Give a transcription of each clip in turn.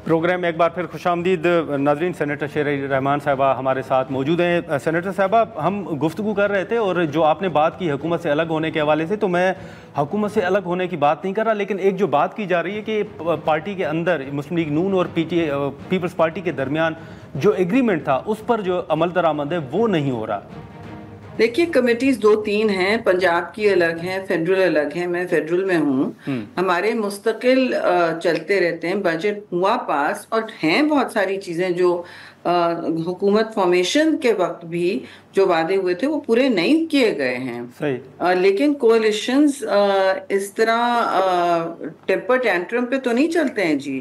Programme میں ایک بار پھر خوش آمدید ناظرین. سینیٹر شیر علی رحمان صاحبہ ہمارے ساتھ موجود ہیں. سینیٹر صاحبہ, ہم گفتگو کر رہے تھے اور جو آپ نے بات کی حکومت سے الگ ہونے کے حوالے سے, تو میں حکومت سے الگ ہونے کی بات نہیں کر رہا, لیکن ایک جو بات کی جا رہی ہے کہ پارٹی کے اندر مسلم لیگ نون اور پیپلز پارٹی کے درمیان جو ایگریمنٹ تھا اس پر جو عمل درآمد ہے وہ نہیں ہو رہا. دیکھیے, کمیٹیز 2-3 ہیں, پنجاب کی الگ ہیں, فیڈرل الگ ہیں, میں فیڈرل میں ہوں. ہمارے مستقل چلتے رہتے ہیں. بجٹ ہوا پاس اور ہیں بہت ساری چیزیں جو حکومت فارمیشن کے وقت بھی جو وعدے ہوئے تھے وہ پورے نہیں کیے گئے ہیں. لیکن کوalitions اس طرح ٹیمپر ٹینٹرم پہ تو نہیں چلتے ہیں جی.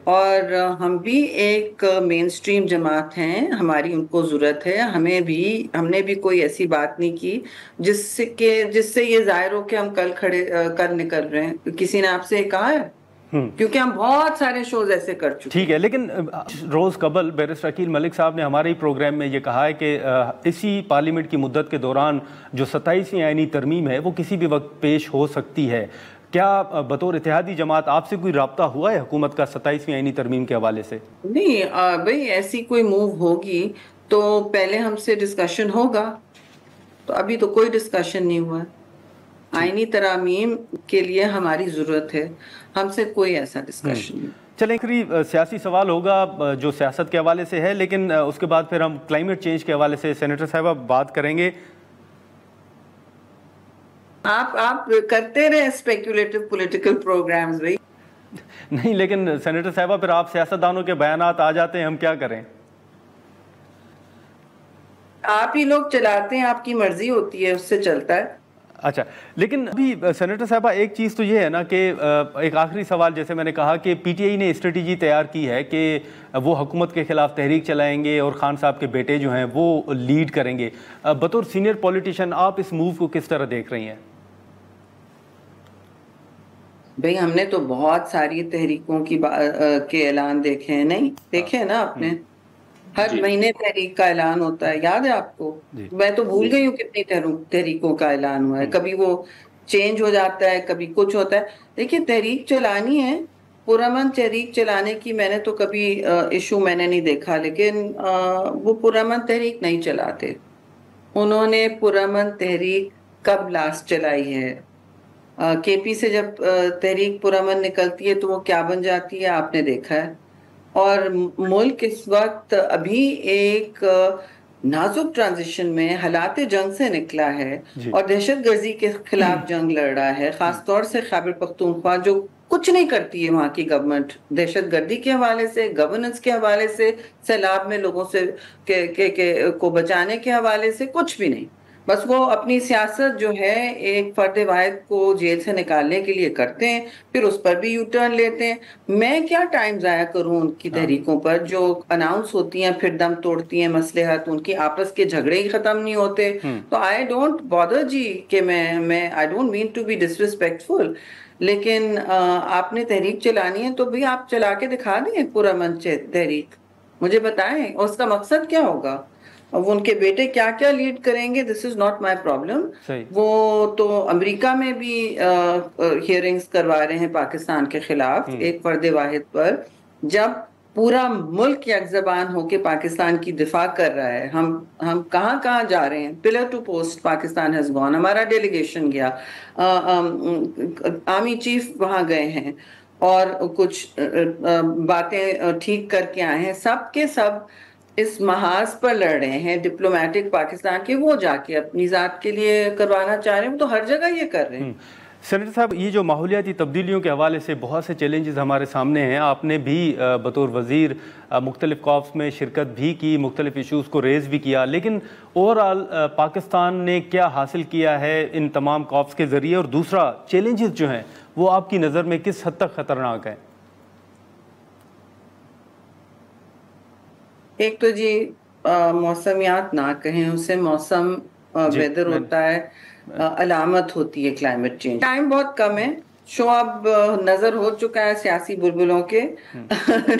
اور ہم بھی ایک مین سٹریم جماعت ہیں, ہماری ان کو ضرورت ہے. ہم نے بھی کوئی ایسی بات نہیں کی جس سے یہ ظاہر ہو کہ ہم کل نکل رہے ہیں. کسی نے آپ سے کہا ہے؟ کیونکہ ہم بہت سارے شوز ایسے کر چکے. ٹھیک ہے, لیکن روز قبل بیرسٹر عقیل ملک صاحب نے ہمارے ہی پروگرام میں یہ کہا ہے کہ اسی پارلیمنٹ کی مدت کے دوران جو 27ویں آئینی ترمیم ہے وہ کسی بھی وقت پیش ہو سکتی ہے. کیا بطور اتحادی جماعت آپ سے کوئی رابطہ ہوا ہے حکومت کا 27ویں آئینی ترمیم کے حوالے سے؟ نہیں بھائی, ایسی کوئی موو ہوگی تو پہلے ہم سے ڈسکشن ہوگا. تو ابھی تو کوئی ڈسکشن نہیں ہوا. آئینی ترامیم کے لیے ہماری ضرورت ہے, ہم سے کوئی ایسا ڈسکشن نہیں. چلیں, سیاسی سوال ہوگا جو سیاست کے حوالے سے ہے, لیکن اس کے بعد پھر ہم کلائمیٹ چینج کے حوالے سے سینیٹر صاحبہ بات کریں گے. آپ کرتے رہے اسپیکولیٹو پولیٹیکل پروگرامز بھائی. نہیں, لیکن سینیٹر صاحبہ پھر آپ سیاستدانوں کے بیانات آ جاتے ہیں, ہم کیا کریں؟ آپ ہی لوگ چلاتے ہیں, آپ کی مرضی ہوتی ہے, اس سے چلتا ہے. اچھا, لیکن ابھی سینیٹر صاحبہ ایک چیز تو یہ ہے نا کہ ایک آخری سوال, جیسے میں نے کہا کہ پی ٹی آئی نے اسٹریٹجی تیار کی ہے کہ وہ حکومت کے خلاف تحریک چلائیں گے اور خان صاحب کے بیٹے جو ہیں وہ لیڈ کریں گے. بطور سینئر پولیٹیشین آپ اس موو کو کس طرح دیکھ رہی ہیں؟ بھئی ہم نے تو بہت ساری تحریکوں کے اعلان دیکھے ہیں. نہیں دیکھے نا آپ نے, ہر مہینے تحریک کا اعلان ہوتا ہے, یاد ہے آپ کو؟ میں تو بھول گئی ہوں کتنی تحریکوں کا اعلان ہوا ہے. کبھی وہ چینج ہو جاتا ہے, کبھی کچھ ہوتا ہے. دیکھیے, تحریک چلانی ہے, پرامن تحریک چلانے کی میں نے تو کبھی ایشو میں نے نہیں دیکھا, لیکن وہ پرامن تحریک نہیں چلاتے. انہوں نے پرامن تحریک کب لاسٹ چلائی ہے؟ کے پی سے جب تحریک پرامن نکلتی ہے تو وہ کیا بن جاتی ہے آپ نے دیکھا ہے. اور ملک اس وقت ابھی ایک نازک ٹرانزیشن میں حالات جنگ سے نکلا ہے اور دہشت گردی کے خلاف جنگ لڑ رہا ہے, خاص طور سے خیبر پختونخوا جو کچھ نہیں کرتی ہے وہاں کی گورنمنٹ, دہشت گردی کے حوالے سے, گورننس کے حوالے سے, سیلاب میں لوگوں سے کو بچانے کے حوالے سے کچھ بھی نہیں. بس وہ اپنی سیاست جو ہے ایک فرد واحد کو جیل سے نکالنے کے لیے کرتے ہیں, پھر اس پر بھی یو ٹرن لیتے ہیں. میں کیا ٹائم ضائع کروں ان کی تحریکوں پر جو اناؤنس ہوتی ہیں پھر دم توڑتی ہیں, مصلحت ان کی آپس کے جھگڑے ہی ختم نہیں ہوتے. تو آئی ڈونٹ بادر جی کہ میں I don't mean to be ڈس ریسپیکٹفل, لیکن آپ نے تحریک چلانی ہے تو بھی آپ چلا کے دکھا دیں پرامن تحریک, مجھے بتائیں اس کا مقصد کیا ہوگا. وہ ان کے بیٹے کیا کیا لیڈ کریں گے, دس از ناٹ مائی پرابلم. وہ تو امریکہ میں بھی ہیئرنگز کروا رہے ہیں پاکستان کے خلاف ایک فرد واحد پر, جب پورا ملک یک زبان ہو کے پاکستان کی دفاع کر رہا ہے. ہم کہاں کہاں جا رہے ہیں, pillar to post Pakistan has gone, ہمارا ڈیلیگیشن گیا, آرمی چیف وہاں گئے ہیں اور کچھ باتیں ٹھیک کر کے آئے ہیں. سب کے سب اس محاذ پر لڑ رہے ہیں ڈپلومیٹک پاکستان کے, وہ جا کے اپنی ذات کے لیے کروانا چاہ رہے ہیں, تو ہر جگہ یہ کر رہے ہیں. سینیٹر صاحب, یہ جو ماحولیاتی تبدیلیوں کے حوالے سے بہت سے چیلنجز ہمارے سامنے ہیں, آپ نے بھی بطور وزیر مختلف کاپس میں شرکت بھی کی, مختلف ایشوز کو ریز بھی کیا, لیکن اوورآل پاکستان نے کیا حاصل کیا ہے ان تمام کاپس کے ذریعے, اور دوسرا چیلنجز جو ہیں وہ آپ کی نظر میں کس حد تک خطرناک ہیں؟ ایک تو جی موسمیات نہ کہیں اسے, موسم ویدر ہوتا ہے, علامت ہوتی ہے کلائمیٹ چینج. ٹائم بہت کم ہے, شو اب نظر ہو چکا ہے سیاسی بلبلوں کے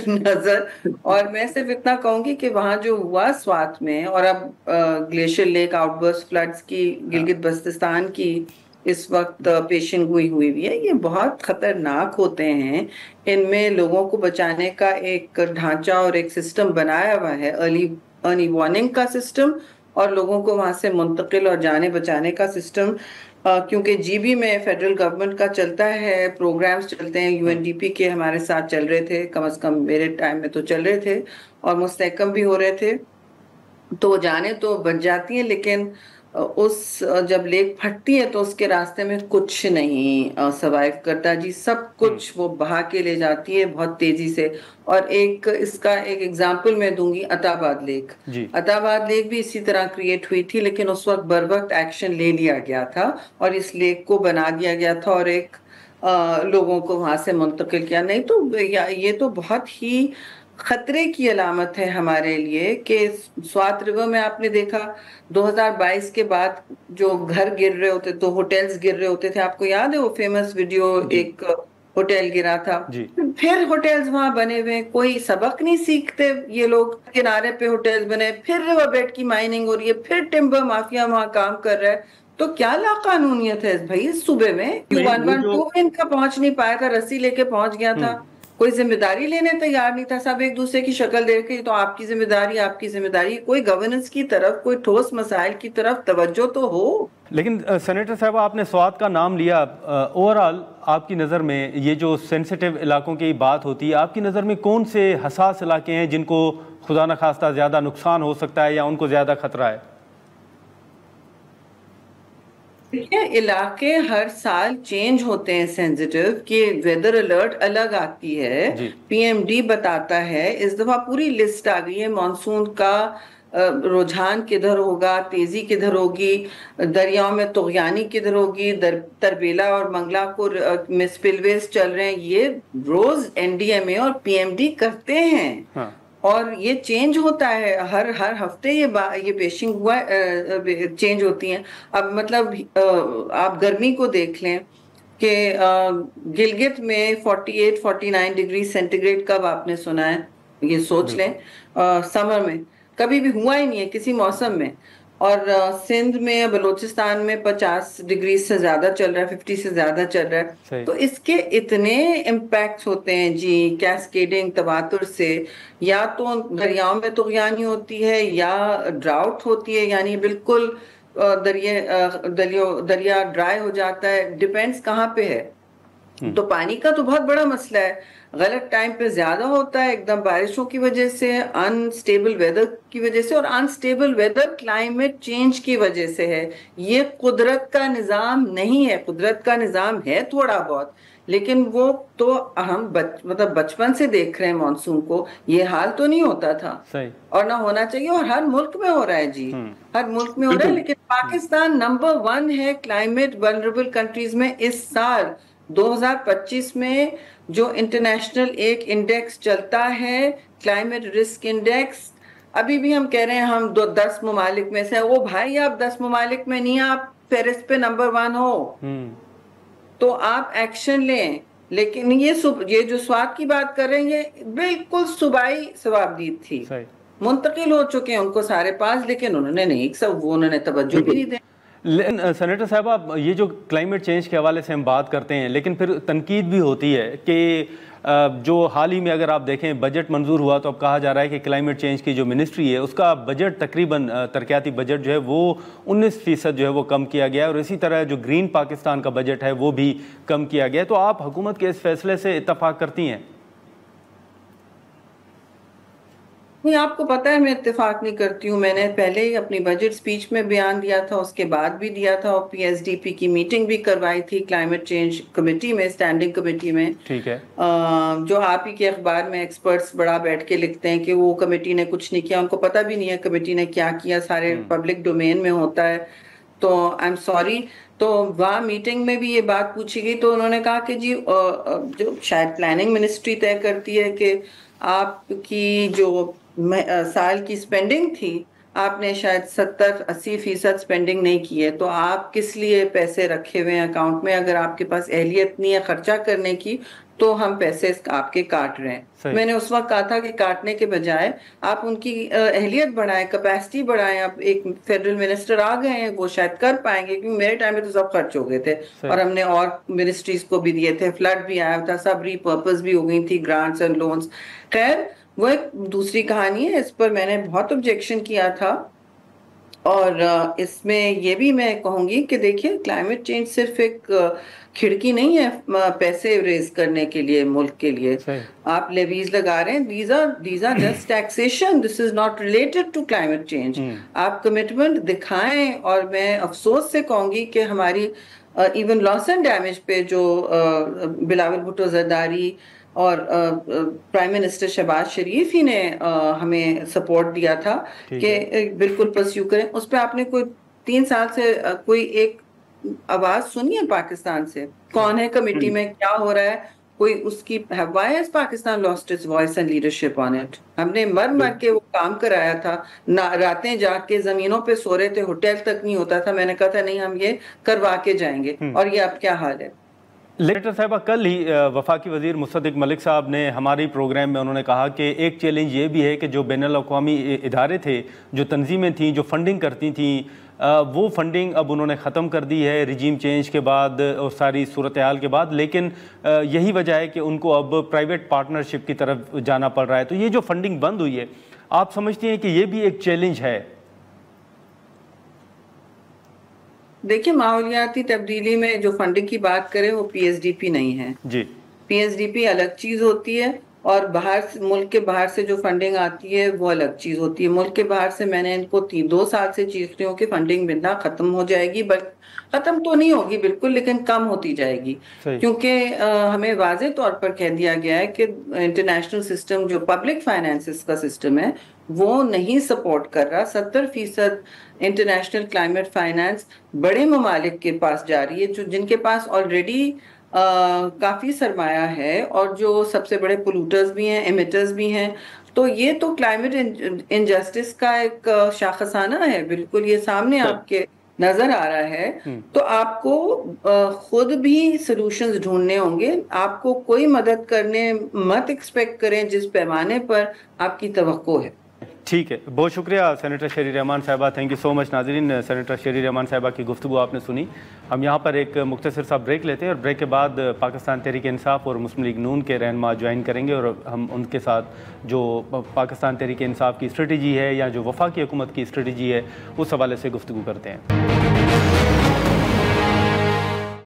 نظر, اور میں صرف اتنا کہوں گی کہ وہاں جو ہوا سوات میں, اور اب glacier lake outburst floods کی گلگت بلتستان کی اس وقت پیشن گوئی ہوئی ہے، یہ بہت خطرناک ہوتے ہیں. ان میں لوگوں کو بچانے کا ایک ڈھانچہ اور ایک سسٹم بنایا ہوا ہے، ارلی وارننگ کا سسٹم، اور لوگوں کو وہاں سے منتقل اور جانے بچانے کا سسٹم. کیونکہ جی بی میں فیڈرل گورنمنٹ کا چلتا ہے، پروگرامز چلتے ہیں، یو این ڈی پی کے ہمارے ساتھ چل رہے تھے، کم از کم میرے ٹائم میں تو چل رہے تھے اور مستحکم بھی ہو رہے تھے. تو جانے تو بچ جاتی ہیں، لیکن جب لیک پھٹتی ہے تو اس کے راستے میں کچھ نہیں سروائیو کرتا جی، سب کچھ وہ بہا کے لے جاتی ہے بہت تیزی سے. اور اس کا ایک ایگزامپل میں دوں گی، عطا آباد لیک. عطا آباد لیک بھی اسی طرح کریٹ ہوئی تھی، لیکن اس وقت بر وقت ایکشن لے لیا گیا تھا اور اس لیک کو بنا دیا گیا تھا اور ایک لوگوں کو وہاں سے منتقل کیا. نہیں تو یہ تو بہت ہی خطرے کی علامت ہے ہمارے لیے کہ سوات ریور میں آپ نے دیکھا 2022 کے بعد جو گھر گر رہے ہوتے تو ہوٹلز گر رہے ہوتے تھے. آپ کو یاد ہے وہ فیمس ویڈیو، ایک ہوٹل گرا تھا، پھر ہوٹلز وہاں بنے ہوئے، کوئی سبق نہیں سیکھتے یہ لوگ. کنارے پہ ہوٹلز بنے، پھر ریور بیڈ کی مائننگ ہو رہی ہے، پھر ٹمبر مافیا وہاں کام کر رہا ہے. تو کیا لاقانونیت ہے بھائی اس صوبے میں؟ 112 ان کا پہنچ نہیں پایا تھا، رسی لے کے پہنچ گیا تھا، کوئی ذمہ داری لینے تیار نہیں تھا. سب ایک دوسرے کی شکل دیکھ کے تو آپ کی ذمہ داری، آپ کی ذمہ داری. کوئی گورننس کی طرف، کوئی ٹھوس مسائل کی طرف توجہ تو ہو. لیکن سینیٹر صاحبہ آپ نے سوات کا نام لیا، اوورآل آپ کی نظر میں یہ جو سینسیٹیو علاقوں کی بات ہوتی ہے، آپ کی نظر میں کون سے حساس علاقے ہیں جن کو خدا نخواستہ زیادہ نقصان ہو سکتا ہے یا ان کو زیادہ خطرہ ہے؟ علاقے ہر سال چینج ہوتے ہیں سینسیٹیو، کہ ویدر الرٹ الگ آتی ہے، پی ایم ڈی بتاتا ہے. اس دفعہ پوری لسٹ آ گئی ہے مانسون کا، رجحان کدھر ہوگا، تیزی کدھر ہوگی، دریاؤں میں طغیانی کدھر ہوگی، تربیلا اور منگلا کو میں سپل ویز چل رہے ہیں. یہ روز این ڈی ایم اے اور پی ایم ڈی کرتے ہیں اور یہ چینج ہوتا ہے ہر ہفتے. یہ پیشنگ ہوا چینج ہوتی ہیں. اب مطلب آپ گرمی کو دیکھ لیں کہ گلگت میں 48-49 ڈگری سینٹی گریڈ کب آپ نے سنا ہے؟ یہ سوچ لیں. سمر میں کبھی بھی ہوا ہی نہیں ہے کسی موسم میں. اور سندھ میں، بلوچستان میں 50 ڈگری سے زیادہ چل رہا ہے، 50 سے زیادہ چل رہا ہے. تو اس کے اتنے امپیکٹس ہوتے ہیں جی، کیسکیڈنگ تواتر سے. یا تو دریاؤں میں طغیانی ہوتی ہے یا ڈراؤٹ ہوتی ہے، یعنی بالکل دریا ڈرائی ہو جاتا ہے. ڈیپینڈز کہاں پہ ہے. تو پانی کا تو بہت بڑا مسئلہ ہے. غلط ٹائم پہ زیادہ ہوتا ہے ایک دم بارشوں کی وجہ سے، انسٹیبل ویدر کی وجہ سے، اور انسٹیبل ویدر کلائمیٹ چینج کی وجہ سے ہے. یہ قدرت کا نظام نہیں ہے. قدرت کا نظام ہے تھوڑا بہت، لیکن وہ تو ہم مطلب بچپن سے دیکھ رہے ہیں مانسون کو. یہ حال تو نہیں ہوتا تھا اور نہ ہونا چاہیے، اور ہر ملک میں ہو رہا ہے جی، ہر ملک میں ہو رہا ہے. لیکن پاکستان نمبر 1 ہے کلائمیٹ ولنریبل کنٹریز میں. اس سال 2025 میں جو انٹرنیشنل ایک انڈیکس چلتا ہے، کلائمیٹ رسک انڈیکس، ابھی بھی ہم کہہ رہے ہیں ہم 10 ممالک میں سے. وہ بھائی آپ 10 ممالک میں نہیں، آپ فہرست پہ نمبر 1 ہو تو آپ ایکشن لیں. لیکن یہ جو سوات کی بات کر رہے ہیں، یہ بالکل صوبائی ثوابدید تھی، منتقل ہو چکے ہیں ان کو سارے پاس، لیکن انہوں نے نہیں، انہوں نے توجہ بھی نہیں دی. لیکن سینیٹر صاحبہ، یہ جو کلائمیٹ چینج کے حوالے سے ہم بات کرتے ہیں، لیکن پھر تنقید بھی ہوتی ہے کہ جو حال ہی میں اگر آپ دیکھیں بجٹ منظور ہوا تو اب کہا جا رہا ہے کہ کلائمیٹ چینج کی جو منسٹری ہے اس کا بجٹ تقریباً ترقیاتی بجٹ جو ہے وہ 19% جو ہے وہ کم کیا گیا ہے، اور اسی طرح جو گرین پاکستان کا بجٹ ہے وہ بھی کم کیا گیا ہے. تو آپ حکومت کے اس فیصلے سے اتفاق کرتی ہیں؟ نہیں، آپ کو پتہ ہے میں اتفاق نہیں کرتی ہوں. میں نے پہلے ہی اپنی بجٹ سپیچ میں بیان دیا تھا، اس کے بعد بھی دیا تھا، اور پی ایس ڈی پی کی میٹنگ بھی کروائی تھی کلائمیٹ چینج کمیٹی میں، اسٹینڈنگ کمیٹی میں. ٹھیک ہے. جو آپ ہی کے اخبار میں ایکسپرٹس بڑا بیٹھ کے لکھتے ہیں کہ وہ کمیٹی نے کچھ نہیں کیا، ان کو پتہ بھی نہیں ہے کمیٹی نے کیا کیا. سارے پبلک ڈومین میں ہوتا ہے. تو آئی ایم سوری. تو وہاں میٹنگ میں بھی یہ بات پوچھی گئی تو انہوں نے کہا کہ جی جو شاید پلاننگ منسٹری طے کرتی ہے کہ آپ کی جو سال کی سپینڈنگ تھی، آپ نے شاید 70-80% سپینڈنگ نہیں کی ہے، تو آپ کس لیے پیسے رکھے ہوئے ہیں اکاؤنٹ میں اگر آپ کے پاس اہلیت نہیں ہے خرچہ کرنے کی؟ تو ہم پیسے آپ کے کاٹ رہے ہیں. میں نے اس وقت کہا تھا کہ کاٹنے کے بجائے آپ ان کی اہلیت بڑھائیں, کیپیسٹی بڑھائیں. اب ایک فیڈرل منسٹر آ گئے ہیں, وہ شاید کر پائیں گے, کیونکہ میرے ٹائم میں تو سب خرچ ہو گئے تھے اور ہم نے اور منسٹریز کو بھی دیے تھے, فلڈ بھی آیا تھا, سب ری پرپز بھی ہو گئی تھی, گرانٹس اینڈ لونز. خیر وہ ایک دوسری کہانی ہے, اس پر میں نے بہت آبجیکشن کیا تھا. اور اس میں یہ بھی میں کہوں گی کہ دیکھیے کلائمیٹ چینج صرف ایک کھڑکی نہیں ہے پیسے ریز کرنے کے لیے ملک کے لیے. آپ لیویز لگا رہے ہیں, these are just taxation, this is not related to climate change. آپ کمٹمنٹ دکھائیں. اور میں افسوس سے کہوں گی کہ ہماری ایون لاس اینڈ ڈیمیج پہ جو بلاول بھٹو زرداری اور پرائم منسٹر شہباز شریف ہی نے ہمیں سپورٹ دیا تھا کہ بالکل پرسیو کریں, اس پہ آپ نے کوئی 3 سال سے کوئی ایک آواز سنی ہے پاکستان سے؟ کون ہے کمیٹی میں, کیا ہو رہا ہے, کوئی اس کی why has Pakistan lost its voice and leadership on it? ہم نے مر کے وہ کام کرایا تھا, راتیں جاگ کے زمینوں پہ سو رہے تھے, ہوٹل تک نہیں ہوتا تھا. میں نے کہا تھا نہیں ہم یہ کروا کے جائیں گے, اور یہ اب کیا حال ہے. سینیٹر صاحبہ کل ہی وفاقی وزیر مصدق ملک صاحب نے ہماری پروگرام میں انہوں نے کہا کہ ایک چیلنج یہ بھی ہے کہ جو بین الاقوامی ادارے تھے, جو تنظیمیں تھیں, جو فنڈنگ کرتی تھیں, وہ فنڈنگ اب انہوں نے ختم کر دی ہے رجیم چینج کے بعد اور ساری صورتحال کے بعد. لیکن یہی وجہ ہے کہ ان کو اب پرائیویٹ پارٹنرشپ کی طرف جانا پڑ رہا ہے. تو یہ جو فنڈنگ بند ہوئی ہے, آپ سمجھتی ہیں کہ یہ بھی ایک چیلنج ہے؟ دیکھیں ماحولیاتی تبدیلی میں جو فنڈنگ کی بات کریں وہ پی ایس ڈی پی نہیں ہے. جی, پی ایس ڈی پی الگ چیز ہوتی ہے, اور ملک کے باہر سے جو فنڈنگ آتی ہے وہ الگ چیز ہوتی ہے. ملک کے باہر سے میں نے ان کو 2 سال سے چیز رہی ہوں کہ فنڈنگ ملنا ختم ہو جائے گی, ختم تو نہیں ہوگی بالکل, لیکن کم ہوتی جائے گی. کیونکہ ہمیں واضح طور پر کہہ دیا گیا ہے کہ انٹرنیشنل سسٹم جو پبلک فائنینسز کا سسٹم ہے وہ نہیں سپورٹ کر رہا. 70% انٹرنیشنل کلائمیٹ فائنانس بڑے ممالک کے پاس جا رہی ہے, جن کے پاس آلریڈی کافی سرمایہ ہے اور جو سب سے بڑے پولوٹرز بھی ہیں, ایمیٹرز بھی ہیں. تو یہ تو کلائمیٹ انجسٹس کا ایک شاخسانہ ہے, بالکل یہ سامنے آپ کے نظر آ رہا ہے. تو آپ کو خود بھی سلوشنز ڈھونڈنے ہوں گے. آپ کو کوئی مدد کرنے مت ایکسپیکٹ کریں جس پیمانے پر آپ کی توقع ہے. ٹھیک ہے, بہت شکریہ سینیٹر شیری رحمان صاحبہ, تھینک یو سو مچ. ناظرین, سینیٹر شیری رحمان صاحبہ کی گفتگو آپ نے سنی. ہم یہاں پر ایک مختصر سا بریک لیتے ہیں, اور بریک کے بعد پاکستان تحریک انصاف اور مسلم لیگ نون کے رہنما جوائن کریں گے, اور ہم ان کے ساتھ جو پاکستان تحریک انصاف کی اسٹریٹجی ہے یا جو وفاقی حکومت کی اسٹریٹجی ہے اس حوالے سے گفتگو کرتے ہیں.